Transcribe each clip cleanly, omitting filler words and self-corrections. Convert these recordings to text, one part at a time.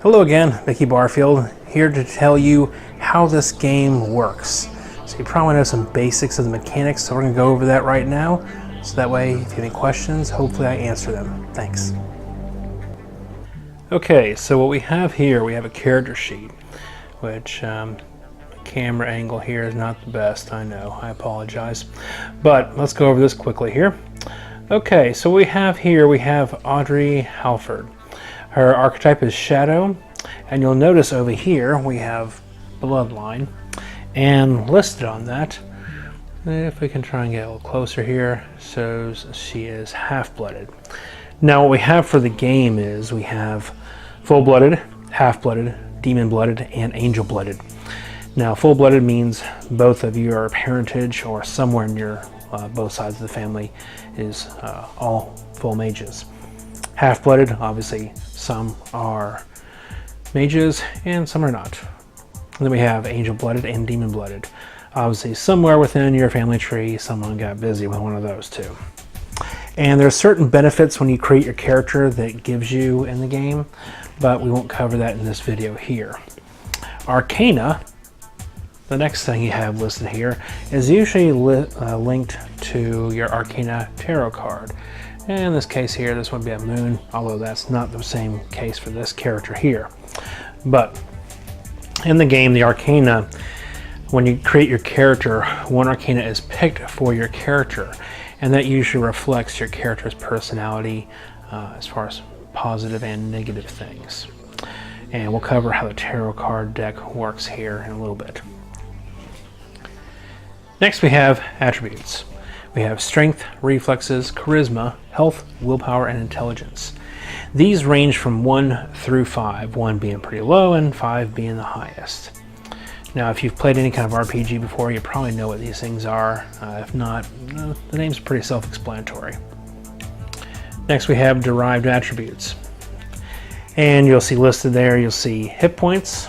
Hello again, Mickey Barfield, here to tell you how this game works. So you probably know some basics of the mechanics, so we're going to go over that right now. So that way, if you have any questions, hopefully I answer them. Thanks. Okay, so what we have here, we have a character sheet, which the camera angle here is not the best, I know, I apologize. But let's go over this quickly here. Okay, so we have here, we have Audrey Halford. Her archetype is Shadow, and you'll notice over here we have Bloodline, and listed on that, if we can try and get a little closer here, shows she is half-blooded. Now what we have for the game is we have full-blooded, half-blooded, demon-blooded, and angel-blooded. Now full-blooded means both of you are parentage or somewhere in your both sides of the family is all full mages. Half-blooded, obviously some are mages and some are not. And then we have angel-blooded and demon-blooded. Obviously somewhere within your family tree someone got busy with one of those two. And there's certain benefits when you create your character that it gives you in the game, but we won't cover that in this video here. Arcana, the next thing you have listed here, is usually linked to your Arcana tarot card. And in this case here, this would be a moon, although that's not the same case for this character here. But in the game, the Arcana, when you create your character, one Arcana is picked for your character, and that usually reflects your character's personality as far as positive and negative things. And we'll cover how the tarot card deck works here in a little bit. Next we have attributes. We have strength, reflexes, charisma, health, willpower, and intelligence. These range from 1 through 5, 1 being pretty low and 5 being the highest. Now if you've played any kind of RPG before, you probably know what these things are. If not, the name's pretty self-explanatory. Next we have derived attributes. And you'll see listed there, you'll see hit points.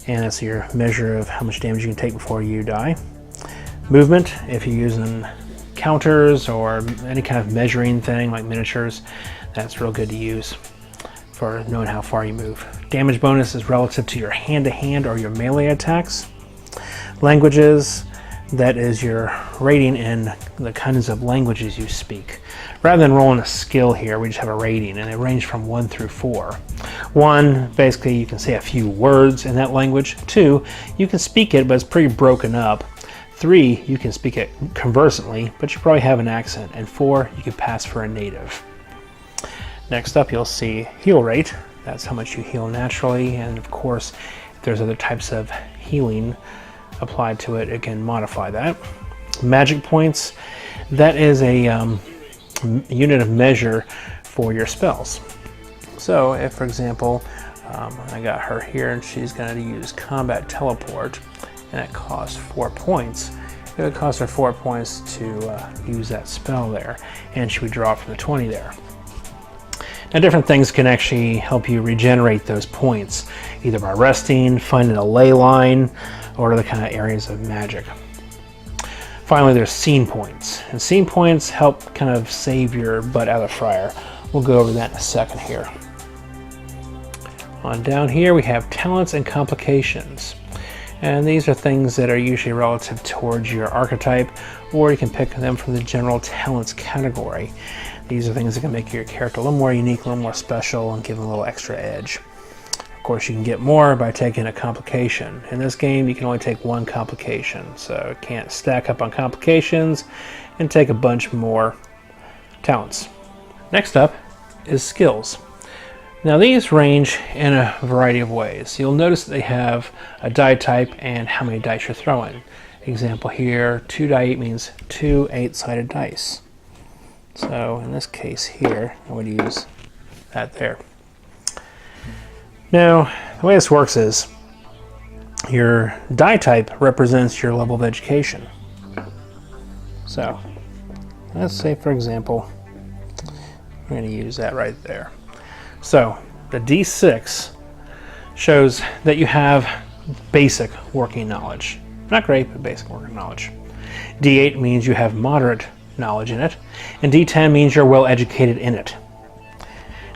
And that's your measure of how much damage you can take before you die. Movement, if you're using counters or any kind of measuring thing like miniatures, that's real good to use for knowing how far you move. Damage bonus is relative to your hand-to-hand or your melee attacks. Languages, that is your rating in the kinds of languages you speak. Rather than rolling a skill here, we just have a rating, and it ranges from 1 through 4. 1, basically you can say a few words in that language. 2, you can speak it, but it's pretty broken up. 3, you can speak it conversantly, but you probably have an accent. And 4, you can pass for a native. Next up, you'll see heal rate. That's how much you heal naturally. And of course, if there's other types of healing applied to it, it can modify that. Magic points, that is a unit of measure for your spells. So if, for example, I got her here and she's going to use combat teleport, and it costs 4 points. It would cost her 4 points to use that spell there, and she would draw from the 20 there. Now different things can actually help you regenerate those points, either by resting, finding a ley line, or other kind of areas of magic. Finally, there's scene points, and scene points help kind of save your butt out of the fryer. We'll go over that in a second here. On down here we have talents and complications. And these are things that are usually relative towards your archetype, or you can pick them from the general talents category. These are things that can make your character a little more unique, a little more special, and give them a little extra edge. Of course, you can get more by taking a complication. In this game, you can only take 1 complication, so you can't stack up on complications and take a bunch more talents. Next up is skills. Now these range in a variety of ways. You'll notice that they have a die type and how many dice you're throwing. Example here, 2 die 8 means 2 8-sided dice. So in this case here, I would use that there. Now, the way this works is your die type represents your level of education. So let's say, for example, we're going to use that right there. So the D6 shows that you have basic working knowledge. Not great, but basic working knowledge. D8 means you have moderate knowledge in it, and D10 means you're well educated in it.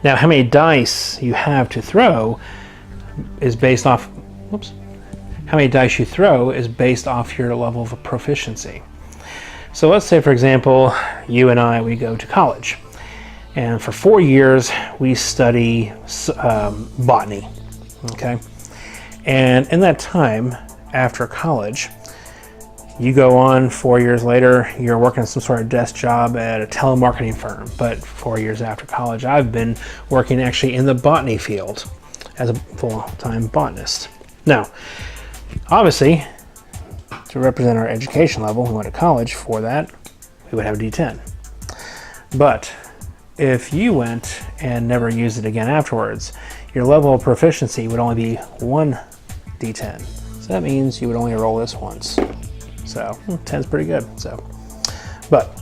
Now, how many dice you have to throw is based off, how many dice you throw is based off your level of proficiency. So let's say, for example, you and I, we go to college. And for 4 years, we study botany, okay? And in that time, after college, you go on 4 years later, you're working some sort of desk job at a telemarketing firm. But 4 years after college, I've been working actually in the botany field as a full-time botanist. Now, obviously, to represent our education level, we went to college. For that, we would have a D10. But if you went and never used it again afterwards, your level of proficiency would only be 1 D10. So that means you would only roll this once. So 10's pretty good. But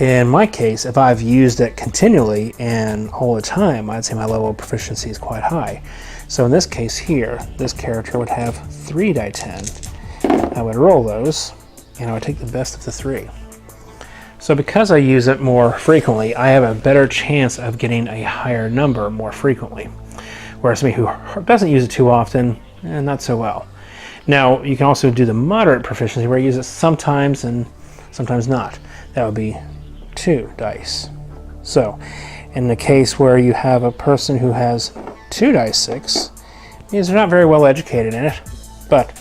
in my case, if I've used it continually and all the time, I'd say my level of proficiency is quite high. So in this case here, this character would have 3 die 10. I would roll those, and I would take the best of the 3. So because I use it more frequently, I have a better chance of getting a higher number more frequently. Whereas somebody who doesn't use it too often, not so well. Now, you can also do the moderate proficiency where you use it sometimes and sometimes not. That would be 2 dice. So, in the case where you have a person who has 2 dice 6, it means they're not very well educated in it, but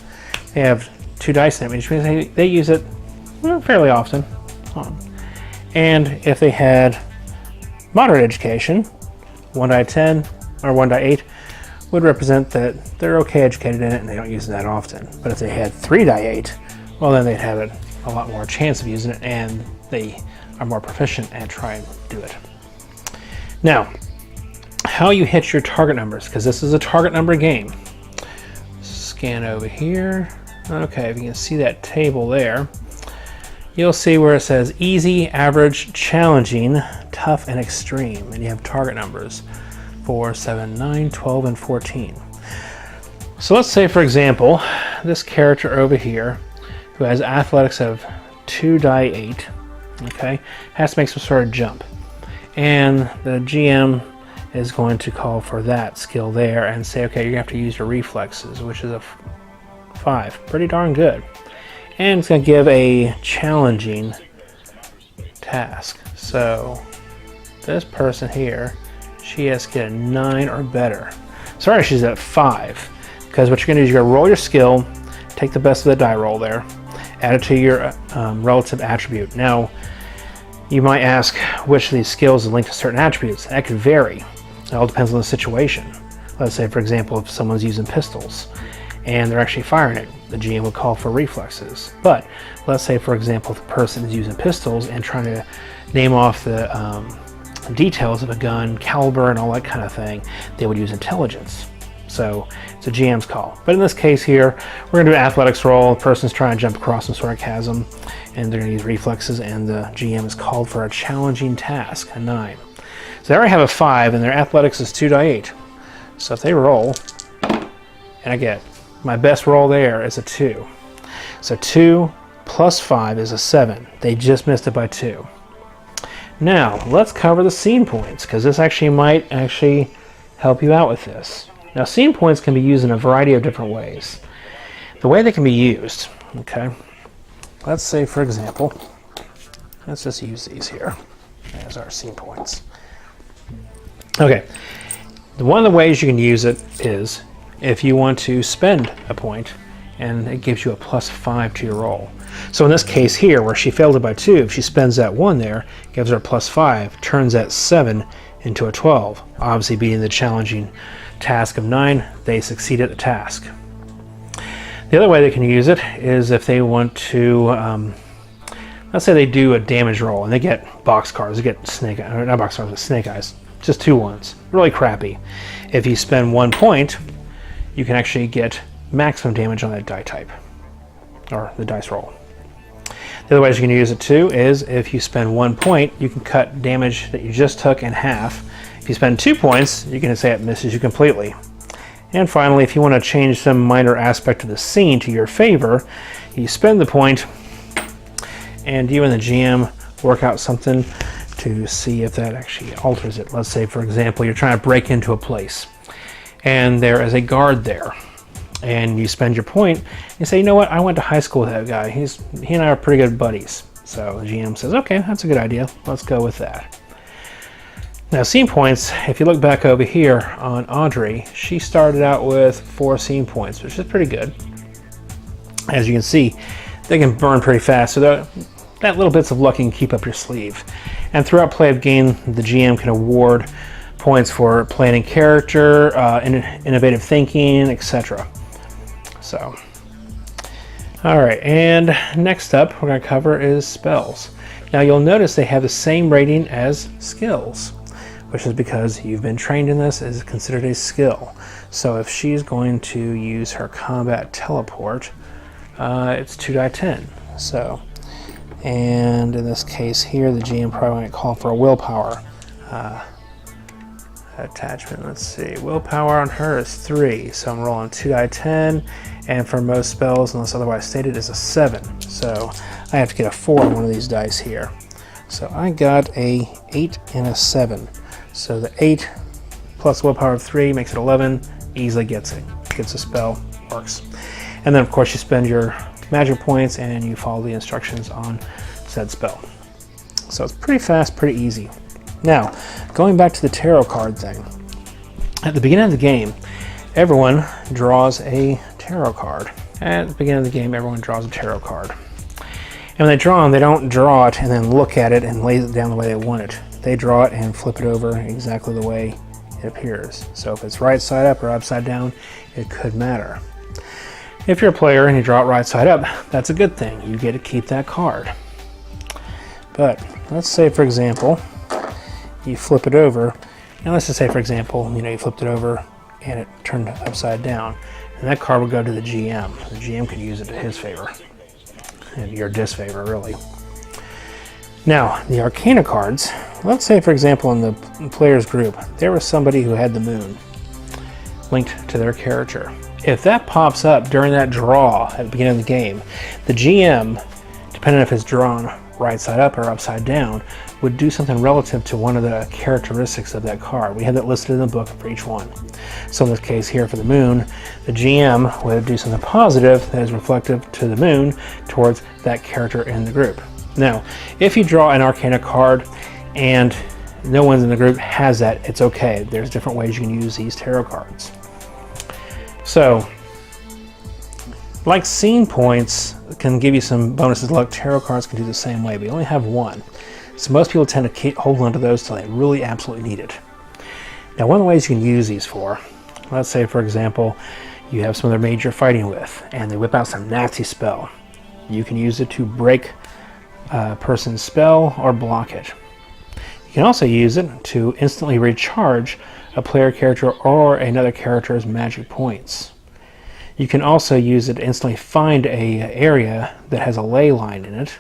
they have 2 dice in it, which means they use it fairly often. And if they had moderate education, 1 die 10 or 1 die 8 would represent that they're okay educated in it and they don't use it that often. But if they had 3 die 8, well, then they'd have a lot more chance of using it, and they are more proficient and try and do it. Now, how you hit your target numbers, because this is a target number game. Scan over here. Okay, if you can see that table there, you'll see where it says easy, average, challenging, tough, and extreme. And you have target numbers 4, 7, 9, 12, and 14. So let's say, for example, this character over here who has athletics of 2 die 8, okay, has to make some sort of jump. And the GM is going to call for that skill there and say, okay, you have to use your reflexes, which is a 5. Pretty darn good. And it's going to give a challenging task. So this person here, she has to get a 9 or better. Sorry, she's at 5. Because what you're going to do is you're going to roll your skill, take the best of the die roll there, add it to your relative attribute. Now, you might ask which of these skills is linked to certain attributes. That could vary. It all depends on the situation. Let's say, for example, if someone's using pistols and they're actually firing it, the GM would call for reflexes. But let's say, for example, if the person is using pistols and trying to name off the details of a gun, caliber, and all that kind of thing, they would use intelligence. So it's a GM's call. But in this case here, we're going to do an athletics roll. The person's trying to jump across some sort of chasm, and they're going to use reflexes, and the GM is called for a challenging task, a 9. So they already have a 5, and their athletics is 2 die 8. So if they roll, and I get my best roll there is a 2. So 2 plus 5 is a 7. They just missed it by 2. Now, let's cover the scene points, because this actually might help you out with this. Now, scene points can be used in a variety of different ways. The way they can be used, okay, let's say, for example, let's just use these here as our scene points. Okay, one of the ways you can use it is if you want to spend a point, and it gives you a +5 to your roll. So in this case here, where she failed it by 2, if she spends that 1 there, gives her a +5, turns that 7 into a 12. Obviously beating the challenging task of 9, they succeed at the task. The other way they can use it is if they want to, let's say they do a damage roll and they get boxcars, they get snake, or not boxcars, but snake eyes, just 2 ones, really crappy. If you spend 1 point, you can actually get maximum damage on that die type, or the dice roll. The other ways you can use it too is if you spend 1 point, you can cut damage that you just took in half. If you spend 2 points, you can say it misses you completely. And finally, if you want to change some minor aspect of the scene to your favor, you spend the point, and you and the GM work out something to see if that actually alters it. Let's say, for example, you're trying to break into a place, and there is a guard there, and you spend your point. You say, you know what? I went to high school with that guy. He and I are pretty good buddies. So the GM says, okay, that's a good idea. Let's go with that. Now, scene points, if you look back over here on Audrey, she started out with 4 scene points, which is pretty good. As you can see, they can burn pretty fast, so that little bits of luck you can keep up your sleeve. And throughout play of game, the GM can award points for planning character, innovative thinking, etc. So, all right, and next up we're going to cover is spells. Now you'll notice they have the same rating as skills, which is because you've been trained in this, is considered a skill. So if she's going to use her combat teleport, it's 2d10. So, and in this case here, the GM probably might call for a willpower attachment. Let's see, willpower on her is 3, so I'm rolling 2d10, and for most spells, unless otherwise stated, is a 7. So I have to get a 4 on one of these dice here. So I got a 8 and a 7. So the 8 plus willpower of 3 makes it 11. Easily gets it. Gets a spell. Works. And then, of course, you spend your magic points and you follow the instructions on said spell. So it's pretty fast, pretty easy. Now, going back to the tarot card thing. At the beginning of the game, everyone draws a tarot card. At the beginning of the game, everyone draws a tarot card. And when they draw them, they don't draw it and then look at it and lay it down the way they want it. They draw it and flip it over exactly the way it appears. So if it's right side up or upside down, it could matter. If you're a player and you draw it right side up, that's a good thing. You get to keep that card. But let's say, for example, you flip it over, and let's just say, for example, you flipped it over and it turned upside down, and that card would go to the GM. The GM could use it to his favor, and your disfavor, really. Now, the Arcana cards, let's say, for example, in the player's group, there was somebody who had the moon linked to their character. If that pops up during that draw at the beginning of the game, the GM, depending if it's drawn right side up or upside down, would do something relative to one of the characteristics of that card. We have that listed in the book for each one. So in this case here for the moon, the GM would do something positive that is reflective to the moon towards that character in the group. Now, if you draw an Arcana card and no one in the group has that, it's okay. There's different ways you can use these tarot cards. So, like scene points can give you some bonuses, like tarot cards can do the same way, but you only have one. So most people tend to hold on to those till they really absolutely need it. Now, one of the ways you can use these for, let's say, for example, you have some other mage you're fighting with, and they whip out some nasty spell. You can use it to break a person's spell or block it. You can also use it to instantly recharge a player character or another character's magic points. You can also use it to instantly find an area that has a ley line in it,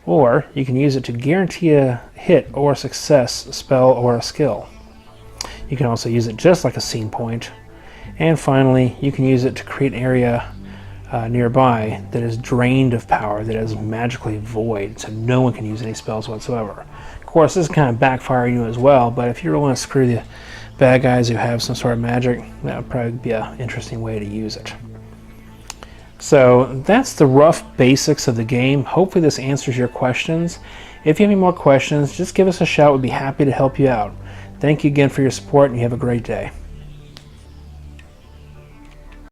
or you can use it to guarantee a hit or success spell or a skill. You can also use it just like a scene point. And finally, you can use it to create an area nearby that is drained of power, that is magically void, so no one can use any spells whatsoever. Of course, this is kind of backfiring you as well, but if you really want to screw the bad guys who have some sort of magic, that would probably be an interesting way to use it. So that's the rough basics of the game. Hopefully this answers your questions. If you have any more questions, just give us a shout. We'd be happy to help you out. Thank you again for your support, and you have a great day.